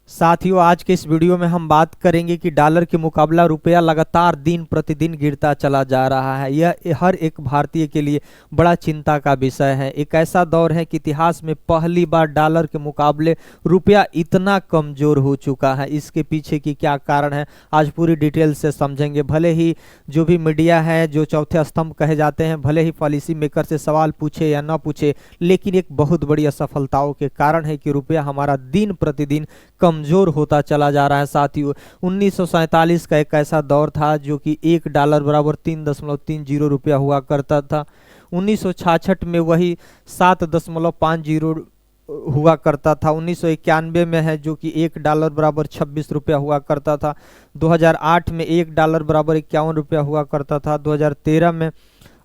साथियों, आज के इस वीडियो में हम बात करेंगे कि डॉलर के मुकाबला रुपया लगातार दिन प्रतिदिन गिरता चला जा रहा है। यह हर एक भारतीय के लिए बड़ा चिंता का विषय है। एक ऐसा दौर है कि इतिहास में पहली बार डॉलर के मुकाबले रुपया इतना कमज़ोर हो चुका है। इसके पीछे की क्या कारण है, आज पूरी डिटेल से समझेंगे। भले ही जो भी मीडिया है, जो चौथे स्तंभ कहे जाते हैं, भले ही पॉलिसी मेकर से सवाल पूछे या ना पूछे, लेकिन एक बहुत बड़ी असफलताओं के कारण है कि रुपया हमारा दिन प्रतिदिन कमजोर होता चला जा रहा है। साथियों, 1947 का एक ऐसा दौर था जो कि $1 बराबर 3.30 रुपया हुआ करता था। 1966 में वही 7.50 हुआ करता था। 1991 में है जो कि $1 बराबर 26 रुपया हुआ करता था। 2008 में $1 बराबर 51 रुपया हुआ करता था। 2013 में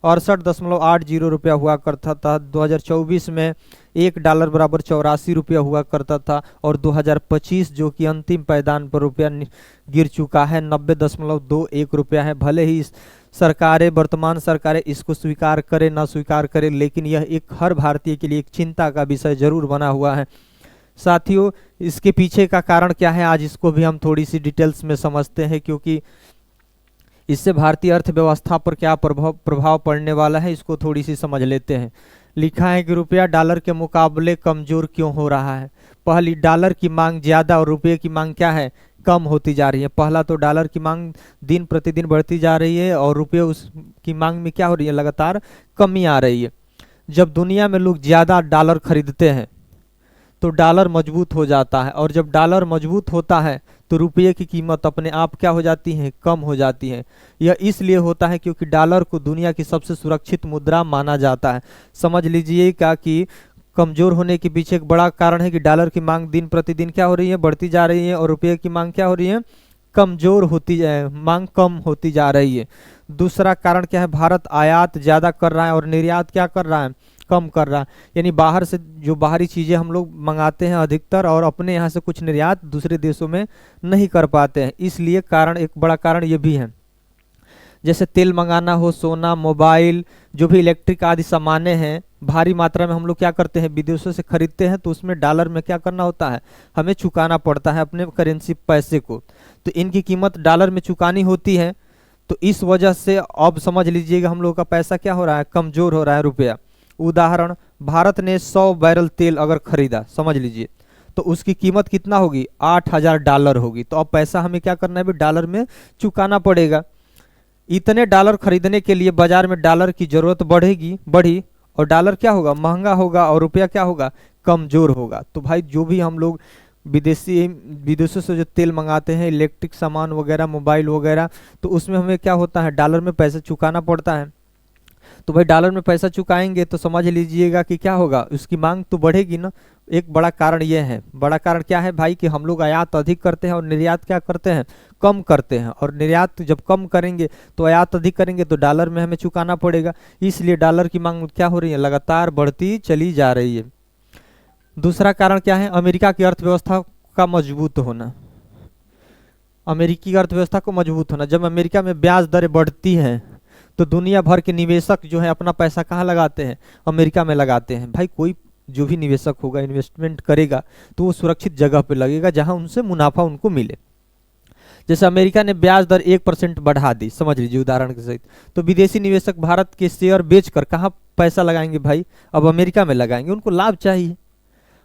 68.80 रुपया हुआ करता था। 2024 में $1 बराबर 84 रुपया हुआ करता था। और 2025 जो कि अंतिम पायदान पर रुपया गिर चुका है, 90.21 रुपया है। भले ही सरकारें, वर्तमान सरकारें इसको स्वीकार करें ना स्वीकार करें, लेकिन यह एक हर भारतीय के लिए एक चिंता का विषय जरूर बना हुआ है। साथियों, इसके पीछे का कारण क्या है, आज इसको भी हम थोड़ी सी डिटेल्स में समझते हैं, क्योंकि इससे भारतीय अर्थव्यवस्था पर क्या प्रभाव पड़ने वाला है, इसको थोड़ी सी समझ लेते हैं। लिखा है कि रुपया डॉलर के मुकाबले कमजोर क्यों हो रहा है। पहली, डॉलर की मांग ज़्यादा और रुपये की मांग क्या है, कम होती जा रही है। पहला तो डॉलर की मांग दिन प्रतिदिन बढ़ती जा रही है और रुपये उसकी मांग में क्या हो रही है, लगातार कमी आ रही है। जब दुनिया में लोग ज़्यादा डॉलर खरीदते हैं तो डॉलर मजबूत हो जाता है, और जब डॉलर मजबूत होता है तो रुपये की कीमत अपने आप क्या हो जाती है, कम हो जाती है। यह इसलिए होता है क्योंकि डॉलर को दुनिया की सबसे सुरक्षित मुद्रा माना जाता है। समझ लीजिएगा कि कमज़ोर होने के पीछे एक बड़ा कारण है कि डॉलर की मांग दिन प्रतिदिन क्या हो रही है, बढ़ती जा रही है, और रुपये की मांग क्या हो रही है, कमज़ोर होती मांग कम होती जा रही है। दूसरा कारण क्या है, भारत आयात ज़्यादा कर रहा है और निर्यात क्या कर रहा है, कम कर रहा है। यानी बाहर से जो बाहरी चीज़ें हम लोग मंगाते हैं अधिकतर, और अपने यहाँ से कुछ निर्यात दूसरे देशों में नहीं कर पाते हैं। इसलिए कारण, एक बड़ा कारण ये भी है। जैसे तेल मंगाना हो, सोना, मोबाइल, जो भी इलेक्ट्रिक आदि सामानें हैं, भारी मात्रा में हम लोग क्या करते हैं, विदेशों से खरीदते हैं, तो उसमें डॉलर में क्या करना होता है, हमें चुकाना पड़ता है अपने करेंसी पैसे को। तो इनकी कीमत डॉलर में चुकानी होती है। तो इस वजह से अब समझ लीजिएगा हम लोग का पैसा क्या हो रहा है, कमज़ोर हो रहा है, रुपया। उदाहरण, भारत ने 100 बैरल तेल अगर खरीदा, समझ लीजिए, तो उसकी कीमत कितना होगी, $8000 होगी। तो अब पैसा हमें क्या करना है, डॉलर में चुकाना पड़ेगा। इतने डॉलर खरीदने के लिए बाजार में डॉलर की ज़रूरत बढ़ी, और डॉलर क्या होगा, महंगा होगा, और रुपया क्या होगा, कमज़ोर होगा। तो भाई, जो भी हम लोग विदेशों से जो तेल मंगाते हैं, इलेक्ट्रिक सामान वगैरह, मोबाइल वगैरह, तो उसमें हमें क्या होता है, डॉलर में पैसा चुकाना पड़ता है। तो भाई, डॉलर में पैसा चुकाएंगे तो समझ लीजिएगा कि क्या होगा, उसकी मांग तो बढ़ेगी ना। एक बड़ा कारण ये है। बड़ा कारण क्या है भाई, कि हम लोग आयात अधिक करते हैं और निर्यात क्या करते हैं, कम करते हैं। और निर्यात जब कम करेंगे तो आयात अधिक करेंगे, तो डॉलर में हमें चुकाना पड़ेगा। इसलिए डॉलर की मांग क्या हो रही है, लगातार बढ़ती चली जा रही है। दूसरा कारण क्या है, अमेरिका की अर्थव्यवस्था का मजबूत होना। अमेरिकी अर्थव्यवस्था को मजबूत होना, जब अमेरिका में ब्याज दरें बढ़ती हैं तो दुनिया भर के निवेशक जो है अपना पैसा कहाँ लगाते हैं, अमेरिका में लगाते हैं। भाई, कोई जो भी निवेशक होगा, इन्वेस्टमेंट करेगा, तो वो सुरक्षित जगह पे लगेगा जहां उनसे मुनाफा उनको मिले। जैसे अमेरिका ने ब्याज दर 1% बढ़ा दी, समझ लीजिए उदाहरण के सहित, तो विदेशी निवेशक भारत के शेयर बेचकर कहाँ पैसा लगाएंगे भाई, अब अमेरिका में लगाएंगे। उनको लाभ चाहिए।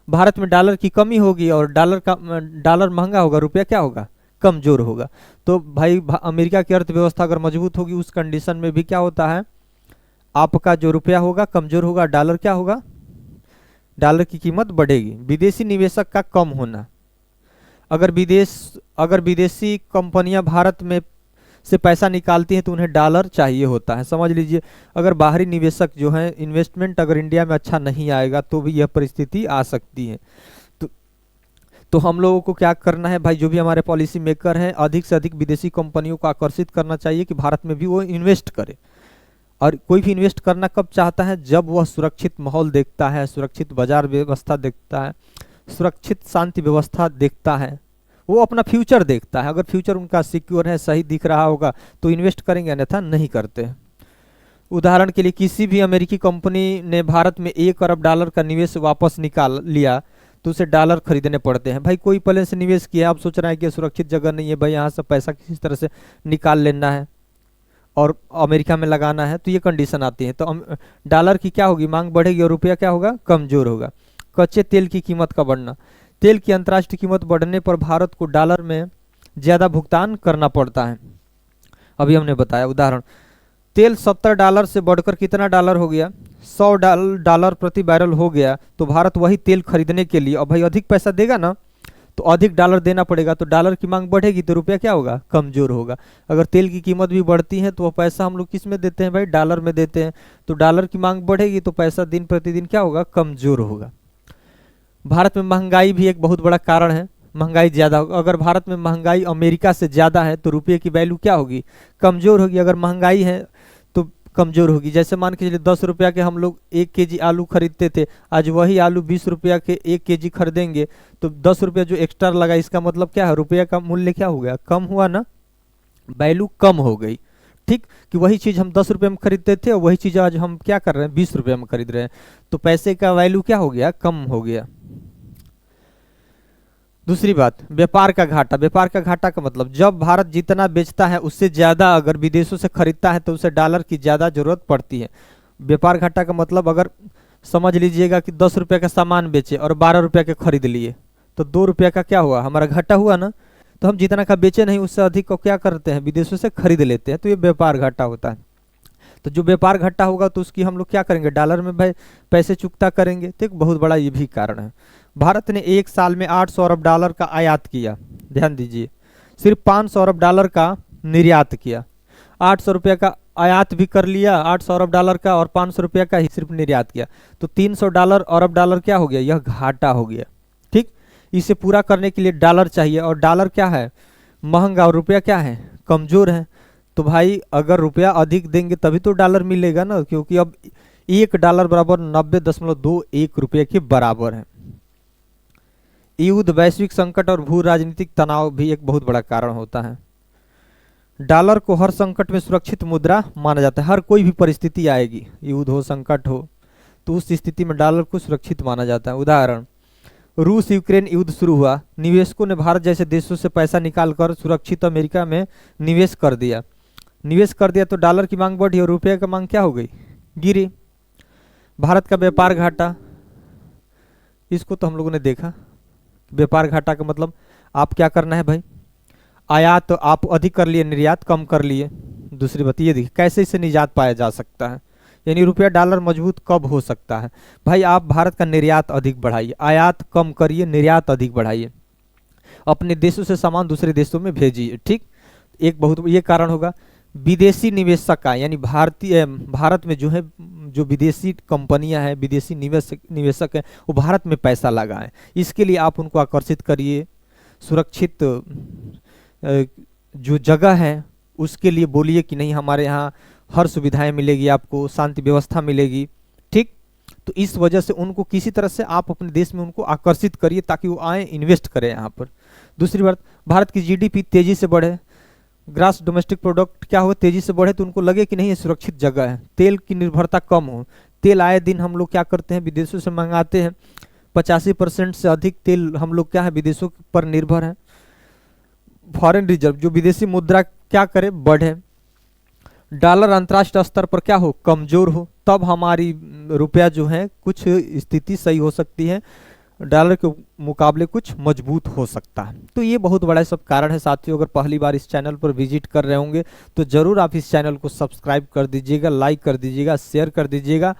भारत में डॉलर की कमी होगी और डॉलर महंगा होगा, रुपया क्या होगा, कमज़ोर होगा। तो भाई, अमेरिका की अर्थव्यवस्था अगर मजबूत होगी, उस कंडीशन में भी क्या होता है, आपका जो रुपया होगा कमज़ोर होगा, डॉलर क्या होगा, डॉलर की कीमत बढ़ेगी। विदेशी निवेशक का कम होना, अगर विदेशी कंपनियां भारत में से पैसा निकालती हैं तो उन्हें डॉलर चाहिए होता है। समझ लीजिए, अगर बाहरी निवेशक जो है, इन्वेस्टमेंट अगर इंडिया में अच्छा नहीं आएगा तो भी यह परिस्थिति आ सकती है। तो हम लोगों को क्या करना है भाई, जो भी हमारे पॉलिसी मेकर हैं, अधिक से अधिक विदेशी कंपनियों को आकर्षित करना चाहिए कि भारत में भी वो इन्वेस्ट करे। और कोई भी इन्वेस्ट करना कब चाहता है, जब वह सुरक्षित माहौल देखता है, सुरक्षित बाजार व्यवस्था देखता है, सुरक्षित शांति व्यवस्था देखता है, वो अपना फ्यूचर देखता है। अगर फ्यूचर उनका सिक्योर है, सही दिख रहा होगा, तो इन्वेस्ट करेंगे, अन्यथा नहीं करते। उदाहरण के लिए, किसी भी अमेरिकी कंपनी ने भारत में $1 अरब का निवेश वापस निकाल लिया तो उसे डॉलर खरीदने पड़ते हैं। भाई कोई पहले से निवेश किया, आप सोच रहा है कि सुरक्षित जगह नहीं है भाई, यहाँ से पैसा किसी तरह से निकाल लेना है और अमेरिका में लगाना है, तो ये कंडीशन आती है। तो डॉलर की क्या होगी, मांग बढ़ेगी और रुपया क्या होगा, कमजोर होगा। कच्चे तेल की कीमत का बढ़ना, तेल की अंतर्राष्ट्रीय कीमत बढ़ने पर भारत को डॉलर में ज़्यादा भुगतान करना पड़ता है। अभी हमने बताया उदाहरण, तेल $70 से बढ़कर कितना डॉलर हो गया, $100 प्रति बैरल हो गया। तो भारत वही तेल खरीदने के लिए, और भाई अधिक पैसा देगा ना तो अधिक डॉलर देना पड़ेगा, तो डॉलर की मांग बढ़ेगी तो रुपया क्या होगा, कमजोर होगा। अगर तेल की कीमत भी बढ़ती है तो वो पैसा हम लोग किस में देते हैं भाई, डॉलर में देते हैं। तो डॉलर की मांग बढ़ेगी तो पैसा दिन प्रतिदिन क्या होगा, कमजोर होगा। भारत में महंगाई भी एक बहुत बड़ा कारण है, महंगाई ज़्यादा होगा। अगर भारत में महंगाई अमेरिका से ज़्यादा है तो रुपये की वैल्यू क्या होगी, कमज़ोर होगी। अगर महंगाई है तो कमज़ोर होगी। जैसे मान के चलिए 10 रुपया के हम लोग 1 केजी आलू खरीदते थे, आज वही आलू 20 रुपया के 1 केजी खरीदेंगे, तो 10 रुपया जो एक्स्ट्रा लगा, इसका मतलब क्या है, रुपया का मूल्य क्या हो गया, कम हुआ ना, वैल्यू कम हो गई। ठीक, कि वही चीज़ हम 10 रुपये में खरीदते थे और वही चीज़ आज हम क्या कर रहे हैं, 20 रुपये में खरीद रहे हैं, तो पैसे का वैल्यू क्या हो गया, कम हो गया। दूसरी बात, व्यापार का घाटा। व्यापार का घाटा का मतलब जब भारत जितना बेचता है उससे ज़्यादा अगर विदेशों से खरीदता है तो उसे डॉलर की ज़्यादा ज़रूरत पड़ती है। व्यापार घाटा का मतलब अगर समझ लीजिएगा कि 10 रुपये का सामान बेचे और 12 रुपये के खरीद लिए, तो 2 रुपये का क्या हुआ, हमारा घाटा हुआ ना। तो हम जितना का बेचे नहीं उससे अधिक को क्या करते हैं, विदेशों से खरीद लेते हैं, तो ये व्यापार घाटा होता है। तो जो व्यापार घाटा होगा तो उसकी हम लोग क्या करेंगे, डॉलर में भाई पैसे चुकता करेंगे। तो एक बहुत बड़ा ये भी कारण है। भारत ने एक साल में 800 अरब डॉलर का आयात किया, ध्यान दीजिए, सिर्फ 500 अरब डॉलर का निर्यात किया। 800 रुपये का आयात भी कर लिया, 800 अरब डॉलर का, और 500 रुपये का ही सिर्फ निर्यात किया, तो 300 डॉलर अरब डॉलर क्या हो गया, यह घाटा हो गया। ठीक, इसे पूरा करने के लिए डॉलर चाहिए, और डॉलर क्या है, महंगा, और रुपया क्या है, कमज़ोर है। तो भाई अगर रुपया अधिक देंगे तभी तो डॉलर मिलेगा ना, क्योंकि अब $1 बराबर 90.21 रुपये के बराबर है। युद्ध, वैश्विक संकट और भू राजनीतिक तनाव भी एक बहुत बड़ा कारण होता है। डॉलर को हर संकट में सुरक्षित मुद्रा माना जाता है। हर कोई भी परिस्थिति आएगी, युद्ध हो, संकट हो, तो उस स्थिति में डॉलर को सुरक्षित माना जाता है। उदाहरण, रूस यूक्रेन युद्ध शुरू हुआ, निवेशकों ने भारत जैसे देशों से पैसा निकालकर सुरक्षित अमेरिका में निवेश कर दिया। तो डॉलर की मांग बढ़ी और रुपये का मांग क्या हो गई, गिरी। भारत का व्यापार घाटा, इसको तो हम लोगों ने देखा। व्यापार घाटा का मतलब आप क्या करना है भाई, आयात तो आप अधिक कर लिए, निर्यात कम कर लिए। दूसरी बात ये देखिए कैसे इसे निजात पाया जा सकता है, यानी रुपया डॉलर मजबूत कब हो सकता है। भाई आप भारत का निर्यात अधिक बढ़ाइए, आयात कम करिए, निर्यात अधिक बढ़ाइए, अपने देशों से सामान दूसरे देशों में भेजिए। ठीक, एक बहुत ये कारण होगा। विदेशी निवेशक आए, यानी भारत में जो है, जो विदेशी कंपनियां हैं, विदेशी निवेशक हैं, वो भारत में पैसा लगाएं। इसके लिए आप उनको आकर्षित करिए। सुरक्षित जो जगह है उसके लिए बोलिए कि नहीं, हमारे यहाँ हर सुविधाएं मिलेगी, आपको शांति व्यवस्था मिलेगी। ठीक, तो इस वजह से उनको किसी तरह से आप अपने देश में उनको आकर्षित करिए ताकि वो आए, इन्वेस्ट करें यहाँ पर। दूसरी बात, भारत की जीडीपी तेजी से बढ़े, ग्रास डोमेस्टिक प्रोडक्ट क्या हो, तेजी से बढ़े, तो उनको लगे कि नहीं ये सुरक्षित जगह है। तेल की निर्भरता कम हो, तेल आए दिन हम लोग क्या करते हैं, विदेशों से मंगाते हैं। 85% से अधिक तेल हम लोग क्या है, विदेशों पर निर्भर है। फॉरेन रिजर्व, जो विदेशी मुद्रा क्या करे, बढ़े। डॉलर अंतर्राष्ट्रीय स्तर पर क्या हो, कमजोर हो, तब हमारी रुपया जो है कुछ स्थिति सही हो सकती है, डॉलर के मुकाबले कुछ मजबूत हो सकता है। तो ये बहुत बड़ा सब कारण है साथियों। अगर पहली बार इस चैनल पर विजिट कर रहे होंगे तो ज़रूर आप इस चैनल को सब्सक्राइब कर दीजिएगा, लाइक कर दीजिएगा, शेयर कर दीजिएगा।